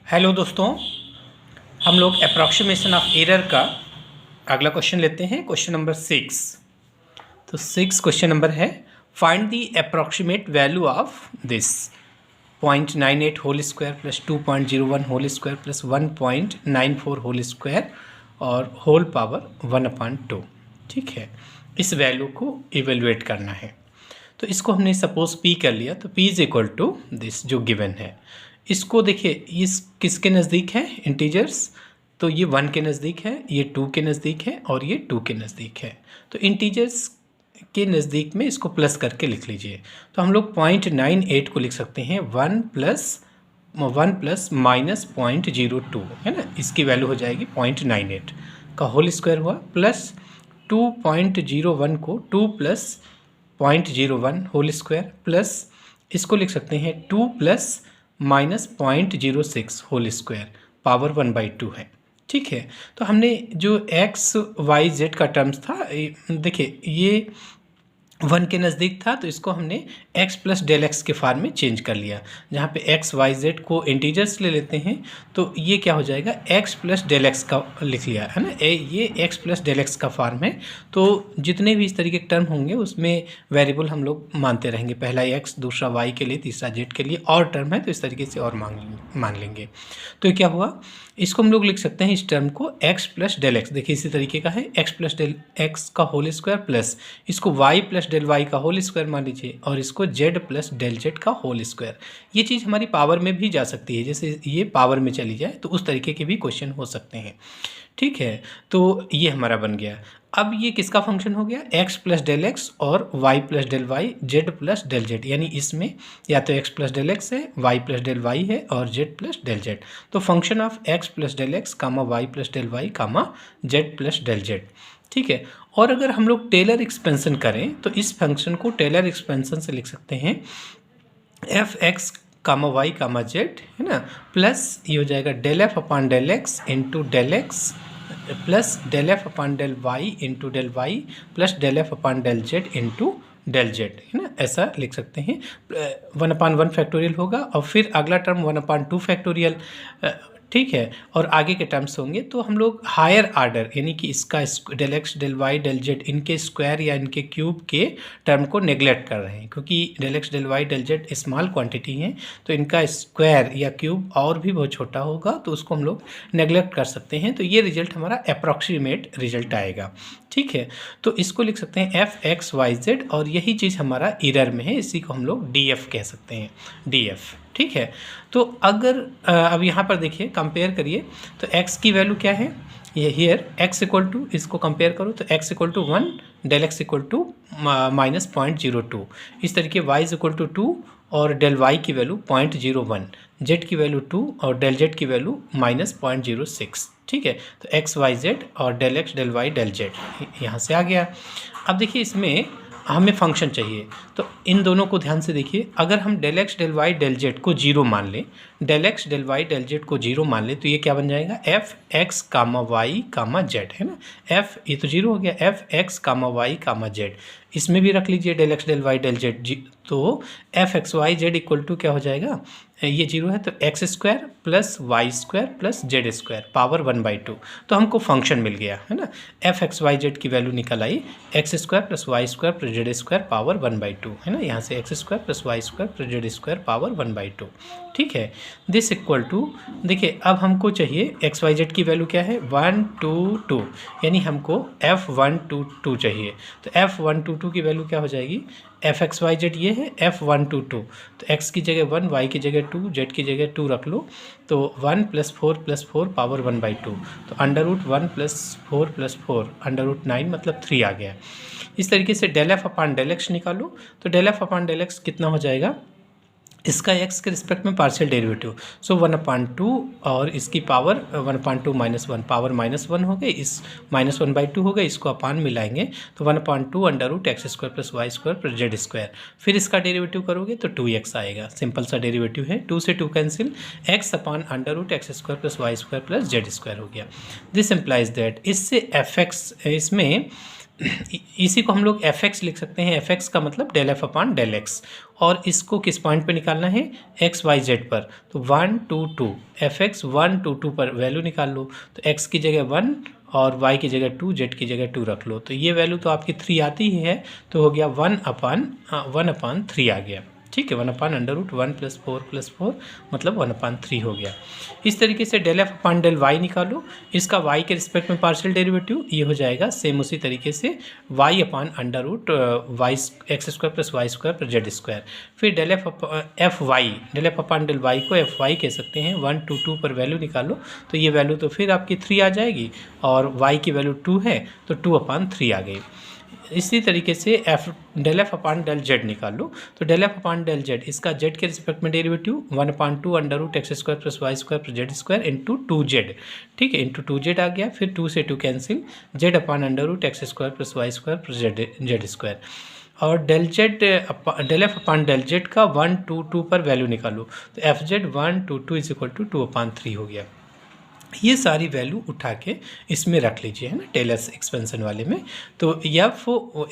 Hello दोस्तों, हम लोग अप्रॉक्सीमेशन ऑफ एरर का अगला क्वेश्चन लेते हैं। Question number 6। तो 6 क्वेश्चन नंबर है, find the approximate value of this 0.98 whole square plus 2.01 whole square plus 1.94 whole square और होल पावर 1/2। ठीक है, इस वैल्यू को इवेलुएट करना है। तो इसको हमने सपोज p कर लिया, तो p is equal to this जो गिवन है। इसको देखिए, इस किसके नज़दीक है इंटीजर्स, तो ये 1 के नज़दीक है, ये 2 के नज़दीक है और ये 2 के नज़दीक है। तो इंटीजर्स के नज़दीक में इसको प्लस करके लिख लीजिए। तो हम लोग 0.98 को लिख सकते हैं 1 प्लस माइनस 0.02 है ना, इसकी वैल्यू हो जाएगी 0.98 का होल स्क्वायर हुआ, प्लस 2.01 को 2 प्लस 0.01 होल स्क्वायर, प्लस इसको लिख सकते हैं 2 plus minus 0.06 whole square, power 1/2 है। ठीक है, तो हमने जो एक्स वाई जेड का टर्म्स था, देखिए ये 1 के नज़दीक था, तो इसको हमने x प्लस डेल एक्स के फॉर्म में चेंज कर लिया। जहाँ पे x y z को इंटीजर्स ले लेते हैं, तो ये क्या हो जाएगा, x प्लस डेल एक्स का लिख लिया है ना, ये x प्लस डेल एक्स का फॉर्म है। तो जितने भी इस तरीके के टर्म होंगे उसमें वेरिएबल हम लोग मानते रहेंगे, पहला x, दूसरा y के लिए, तीसरा z के लिए, और टर्म है तो इस तरीके से और मान लेंगे। तो क्या हुआ, इसको हम लोग लिख सकते हैं इस टर्म को x प्लस डेल एक्स, देखिए इसी तरीके का है, x प्लस डेल एक्स का होल स्क्वायर, प्लस इसको y प्लस डेल वाई का होल स्क्वायर मान लीजिए, और इसको z प्लस डेल जेड का होल स्क्वायर। ये चीज़ हमारी पावर में भी जा सकती है, जैसे ये पावर में चली जाए तो उस तरीके के भी क्वेश्चन हो सकते हैं। ठीक है, तो ये हमारा बन गया। अब ये किसका फंक्शन हो गया, x प्लस डेल एक्स और y plus del y, z plus del z, यानी इसमें या तो x प्लस डेल एक्स है, y प्लस डेल वाई है और z प्लस डेल जेड। तो function of x plus del x comma y plus del y comma z plus del z. ठीक है, और अगर हम लोग टेलर एक्सपेंशन करें तो इस फंक्शन को टेलर एक्सपेंशन से लिख सकते हैं f x comma y comma z, है ना, प्लस ये हो जाएगा del f upon del x into del x plus del f upon del y into del y plus del f upon del z into del z, है ना, ऐसा लिख सकते हैं। 1/1 फैक्टोरियल होगा और फिर अगला टर्म 1/2 फैक्टोरियल। ठीक है, और आगे के टर्म्स होंगे तो हम लोग हायर आर्डर, यानी कि इसका del x del y del z इनके स्क्वायर या इनके क्यूब के टर्म को नेग्लेक्ट कर रहे हैं, क्योंकि del x del y del z small quantity हैं, तो इनका स्क्वायर या क्यूब और भी बहुत छोटा होगा, तो उसको हम लोग नेग्लेक्ट कर सकते हैं। तो ये रिजल्ट हमारा अप्रॉक्सीमेट रिजल्ट आएगा। ठीक है, तो इसको लिख सकते हैं एफ एक्स वाई जेड, और यही चीज़ हमारा एरर में है, इसी को हम लोग डी एफ कह सकते हैं, डी एफ। ठीक है, तो अगर अब यहाँ पर देखिए कंपेयर करिए, तो x की वैल्यू क्या है, ये हियर x इक्वल टू, इसको कंपेयर करो तो x equal to 1, del x equal to minus 0.02, इस तरीके y इज इक्वल टू 2 और डेल y की वैल्यू 0.01, z की वैल्यू 2 और डेल z की वैल्यू माइनस 0.06। ठीक है, तो x y z और del x del y del z यहाँ से आ गया। अब देखिए इसमें हमें फंक्शन चाहिए, तो इन दोनों को ध्यान से देखिए। अगर हम del x del y del z को 0 मान लें, del x del y del z को 0 मान लें, तो ये क्या बन जाएगा, f x comma y comma z, है ना, एफ ये तो 0 हो गया, f x comma y comma z, इसमें भी रख लीजिए del x del y del z, तो f x y z equal to क्या हो जाएगा, ये 0 है तो x square plus y square plus z square power 1/2। तो हमको फंक्शन मिल गया, है ना, एफ एक्स वाई जेड की वैल्यू निकल आई x square plus y square plus z square power 1/2, है ना, यहाँ से x square plus y square plus z square power 1/2। ठीक है, दिस इक्वल टू, देखिए अब हमको चाहिए एक्स वाई जेड की वैल्यू क्या है, 1 2 2, यानी हमको F122 चाहिए। तो F122 की वैल्यू क्या हो जाएगी, एफ एक्स वाई जेड ये है, F122, तो x की जगह 1, y की जगह 2, z की जगह 2 रख लो, तो 1 + 4 + 4 पावर 1/2, तो √1 + 4 + 4 √9 मतलब 3 आ गया। इस तरीके से del f upon del x निकालो, तो del f upon del x कितना हो जाएगा, इसका x के रिस्पेक्ट में पार्शियल डेरिवेटिव, सो 1/2 और इसकी पावर 1/2 - 1 पावर -1 हो गई, इस -1/2 हो गई, इसको अपान मिलाएंगे तो 1/2 √x² + y² + z², फिर इसका डेरिवेटिव करोगे तो 2x आएगा, सिंपल सा डेरिवेटिव है, 2 से 2 cancel, x upon √x² + y² + z² हो गया। दिस इम्प्लाइज दैट, इससे fx, इसमें इसी को हम लोग एफ एक्स लिख सकते हैं। एफ एक्स का मतलब del f upon del x, और इसको किस पॉइंट पे निकालना है, एक्स वाई जेड पर। तो 1 2 2 एफ एक्स 1 2 2 पर वैल्यू निकाल लो। तो एक्स की जगह 1 और वाई की जगह 2, जेड की जगह 2 रख लो। तो ये वैल्यू तो आपकी 3 आती ही है, तो हो गया 1/3 आ गया। ठीक है, 1/√1 + 4 + 4 मतलब 1/3 हो गया। इस तरीके से del f upon del y निकालो। इसका वाई के रिस्पेक्ट में पार्शियल डेरिवेटिव ये हो जाएगा सेम उसी तरीके से Y upon under root x² + y² + z²। फिर del f y, del f upon del y को एफ वाई कह सकते हैं। 1 2 2 पर वैल्यू निकालो, तो ये वैल्यू तो फिर आपकी 3 आ जाएगी, और वाई की वैल्यू 2 है तो 2/3 आ गई। इसी तरीके से del f upon del z निकाल लो। तो del f upon del z, इसका जेड के रिस्पेक्ट में derivative 1/2 under root x² + y² + z² into 2z। ठीक है, इंटू 2z आ गया। फिर 2 से 2 cancel, z upon under root x² + y² + z²। और del f upon del z का 1 2 2 पर वैल्यू निकालो। तो एफ जेड 1 2 2 = 2/3 हो गया। ये सारी वैल्यू उठा के इसमें रख लीजिए, है ना, टेलर्स एक्सपेंशन वाले में। तो एफ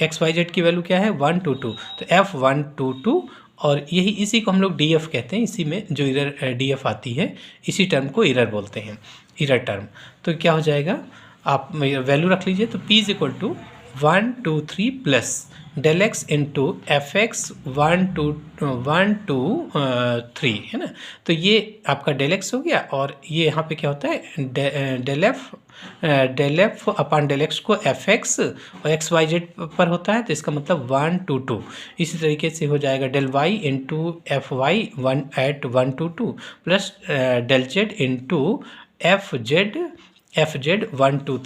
एक्स वाई जेड की वैल्यू क्या है, 1 2 2, तो एफ 1 2 2, और यही इसी को हम लोग डी एफ कहते हैं। इसी में जो इरर डी एफ आती है, इसी टर्म को इरर बोलते हैं, इरर टर्म। तो क्या हो जाएगा, आप वैल्यू रख लीजिए। तो P = 1 2 3 plus del x into f x 1 2 3, है ना। तो ये आपका डेल एक्स हो गया, और ये यहाँ पे क्या होता है, del f upon del x को एफ एक्स और एक्स वाई जेड पर होता है, तो इसका मतलब 1 2 2। इसी तरीके से हो जाएगा del y into f y 1 2 2 plus del z into f z 1 2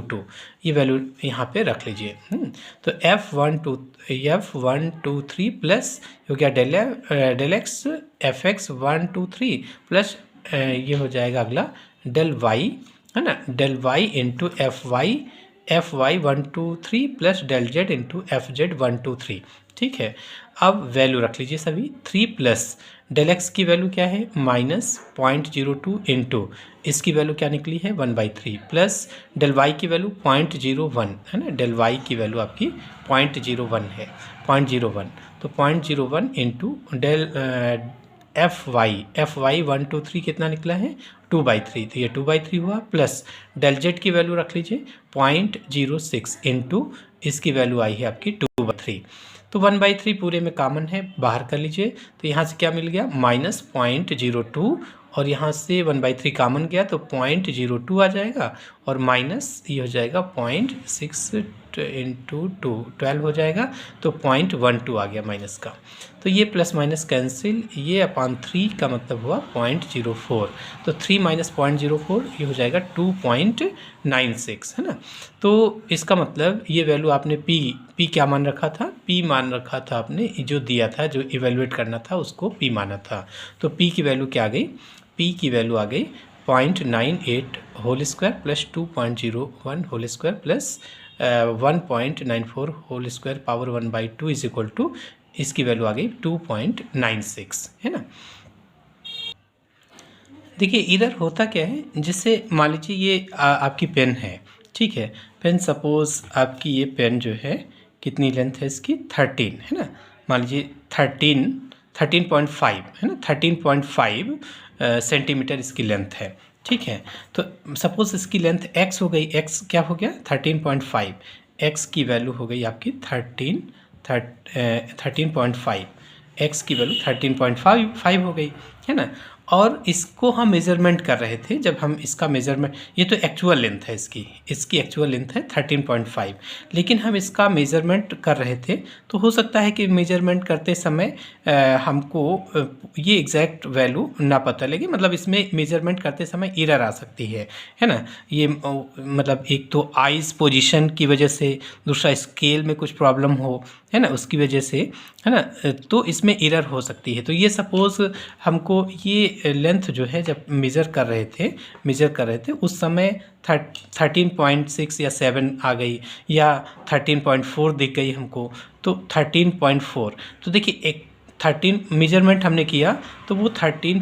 2। ये वैल्यू यहाँ पे रख लीजिए। तो एफ 1 2 3 प्लस हो गया del x f x 1 2 3 plus ये हो जाएगा अगला डेल वाई, है ना, del y into f y 1 2 3 plus del z into f z 1 2 3। ठीक है, अब वैल्यू रख लीजिए सभी। 3 प्लस डेल एक्स की वैल्यू क्या है, -0.02 इंटू इसकी वैल्यू क्या निकली है, 1/3 प्लस डेल वाई की वैल्यू 0.01, है ना, डेल वाई की वैल्यू आपकी 0.01 है, 0.01। तो 0.01 इंटू डेल एफ वाई 1 2 3 कितना निकला है, 2/3, तो ये 2/3 हुआ। प्लस डेल जेड की वैल्यू रख लीजिए 0.06 इंटू इसकी वैल्यू आई है आपकी 2/3। तो 1/3 पूरे में कॉमन है, बाहर कर लीजिए। तो यहाँ से क्या मिल गया, -0.02, और यहाँ से 1/3 कॉमन गया तो 0.02 आ जाएगा, और माइनस ये हो जाएगा 0.6 इंटू 2 12 हो जाएगा, तो 0.12 आ गया माइनस का। तो ये प्लस माइनस कैंसिल, ये अपॉन 3 का मतलब हुआ 0.04। तो 3 - 0.04 ये हो जाएगा 2.96, है ना। तो इसका मतलब ये वैल्यू आपने पी क्या मान रखा था, पी मान रखा था आपने, जो दिया था, जो इवेलुएट करना था उसको पी माना था। तो पी की वैल्यू क्या आ गई, पी की वैल्यू आ गई 0.98 whole square plus 2.01 whole square plus 1.94 whole square power 1/2 = इसकी वैल्यू आ गई 2.96, है ना। देखिए इधर होता क्या है, जिससे मान लीजिए ये आपकी पेन है, ठीक है, पेन सपोज आपकी ये पेन जो है कितनी लेंथ है इसकी, 13, है ना, मान लीजिए 13.5, है ना, 13.5 सेंटीमीटर इसकी लेंथ है। ठीक है, तो सपोज इसकी लेंथ x हो गई, x क्या हो गया 13.5, x की वैल्यू हो गई आपकी 13.5, x की वैल्यू 13.5 हो गई, है ना। और इसको हम मेज़रमेंट कर रहे थे, जब हम इसका मेज़रमेंट, ये तो एक्चुअल लेंथ है इसकी एक्चुअल लेंथ है 13.5, लेकिन हम इसका मेज़रमेंट कर रहे थे, तो हो सकता है कि मेज़रमेंट करते समय हमको ये एग्जैक्ट वैल्यू ना पता लगे, मतलब इसमें मेज़रमेंट करते समय एरर आ सकती है ना। ये मतलब एक तो आइज़ पोजीशन की वजह से, दूसरा स्केल में कुछ प्रॉब्लम हो, है ना, उसकी वजह से, है ना, तो इसमें एरर हो सकती है। तो ये सपोज़ हमको ये लेंथ जो है जब मेज़र कर रहे थे उस समय 13.6 या 7 आ गई, या 13.4 दिख गई हमको, तो 13.4, तो देखिए एक 13 मेजरमेंट हमने किया तो वो 13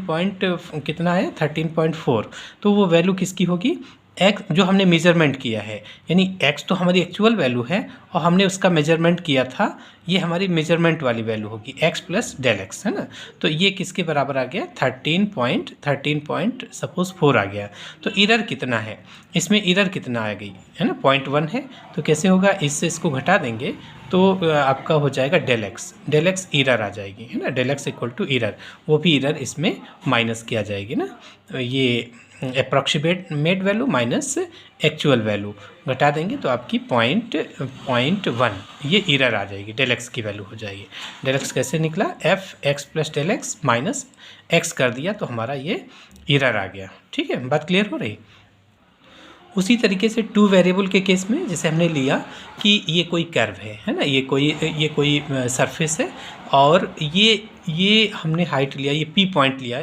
कितना है 13.4, तो वो वैल्यू किसकी होगी, एक्स जो हमने मेजरमेंट किया है, यानी एक्स तो हमारी एक्चुअल वैल्यू है और हमने उसका मेजरमेंट किया था, ये हमारी मेजरमेंट वाली वैल्यू होगी एक्स प्लस डेल एक्स, है ना। तो ये किसके बराबर आ गया? 13 पॉइंट सपोज 4 आ गया। तो एरर कितना है इसमें? एरर कितना आ गई है ना, 0.1 है। तो कैसे होगा? इससे इसको घटा देंगे तो आपका हो जाएगा डेल एक्स एरर आ जाएगी, है ना। Del x equal to error, वो भी एरर इसमें माइनस किया जाएगी ना। ये approximate value minus actual value घटा देंगे तो आपकी 0.1 ये एरर आ जाएगी, डेल एक्स की वैल्यू हो जाएगी। डेल एक्स कैसे निकला? F x plus del x minus x कर दिया तो हमारा ये एरर आ गया। ठीक है, बात क्लियर हो रही? उसी तरीके से 2 वेरिएबल के केस में जैसे हमने लिया कि ये कोई कर्व है ना, ये कोई सरफेस है और ये हमने हाइट लिया, ये पी पॉइंट लिया,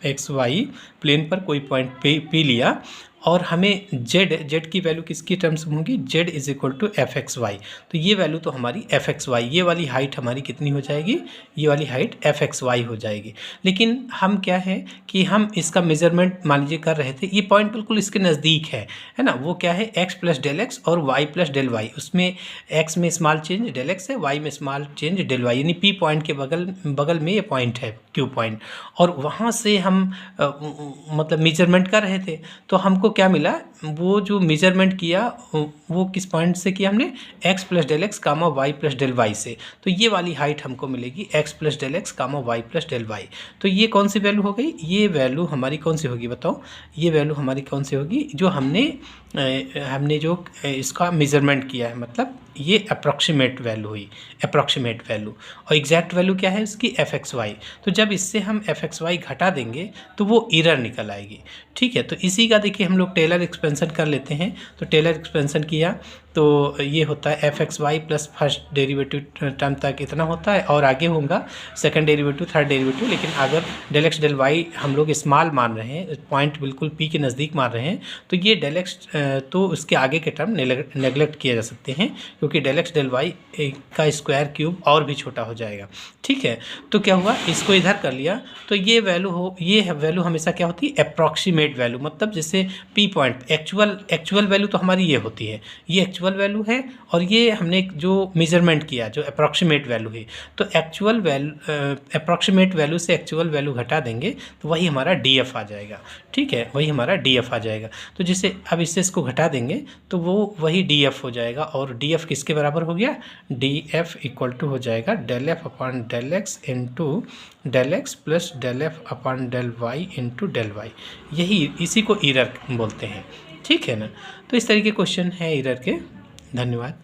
एक्स वाई प्लेन पर कोई पॉइंट पी लिया और हमें जेड की वैल्यू किसकी टर्म्स में होगी? Z is equal to f x y. तो ये वैल्यू तो हमारी एफ एक्स वाई, ये वाली हाइट हमारी कितनी हो जाएगी? ये वाली हाइट एफ एक्स वाई हो जाएगी। लेकिन हम क्या है कि हम इसका मेजरमेंट मान लीजिए कर रहे थे, ये पॉइंट बिल्कुल इसके नज़दीक है ना। वो क्या है? एक्स प्लस डेल एक्स और वाई प्लस डेल वाई, उसमें एक्स में स्मॉल चेंज डेल एक्स है, वाई में स्मॉल चेंज डेल वाई, यानी पी पॉइंट के बगल में ये पॉइंट है, क्यू पॉइंट। और वहाँ से हम मतलब मेजरमेंट कर रहे थे तो हमको क्या मिला? वो जो मेजरमेंट किया वो किस पॉइंट से किया हमने? X plus del x comma Y plus del Y से। तो ये वाली हाइट हमको मिलेगी x plus del x comma Y plus del Y. तो ये कौन सी वैल्यू हो गई? ये वैल्यू हमारी कौन सी होगी बताओ? ये वैल्यू हमारी कौन सी होगी? जो हमने जो इसका मेजरमेंट किया है, मतलब ये अप्रॉक्सीमेट वैल्यू हुई, अप्रॉक्सीमेट वैल्यू। और एग्जैक्ट वैल्यू क्या है उसकी? F x y. तो जब इससे हम एफ एक्स वाई घटा देंगे तो वो एरर निकल आएगी। ठीक है, तो इसी का देखिए हम लोग टेलर एक्सपेंशन कर लेते हैं। तो टेलर एक्सपेंशन किया तो ये होता है f x y plus first derivative term तक इतना होता है और आगे होगा सेकंड डेरिवेटिव, थर्ड डेरिवेटिव। लेकिन अगर डेल एक्स डेल वाई हम लोग स्मॉल मान रहे हैं, पॉइंट बिल्कुल पी के नज़दीक मान रहे हैं, तो ये डेल एक्स तो उसके आगे के टर्म नेगलेक्ट किए जा सकते हैं क्योंकि डेल एक्स डेल वाई का स्क्वायर क्यूब और भी छोटा हो जाएगा। ठीक है, तो क्या हुआ? इसको इधर कर लिया तो ये वैल्यू हमेशा क्या होती है? Approximate value. मतलब जैसे पी पॉइंट एक्चुअल वैल्यू तो हमारी ये होती है, ये एक्चुअल वैल्यू है और ये हमने जो मेजरमेंट किया जो अप्रॉक्सीमेट वैल्यू है, तो अप्रॉक्सीमेट वैल्यू से एक्चुअल वैल्यू घटा देंगे तो वही हमारा डी एफ आ जाएगा। ठीक है, वही हमारा डी एफ आ जाएगा। तो जैसे अब इससे इसको घटा देंगे तो वो वही डी एफ हो जाएगा। और डी एफ किसके बराबर हो गया? डी एफ इक्वल टू हो जाएगा del f upon del x into del x plus del f upon del y into del y. यही इसी को एरर बोलते हैं। ठीक है ना। तो इस तरीके क्वेश्चन है एरर के। धन्यवाद।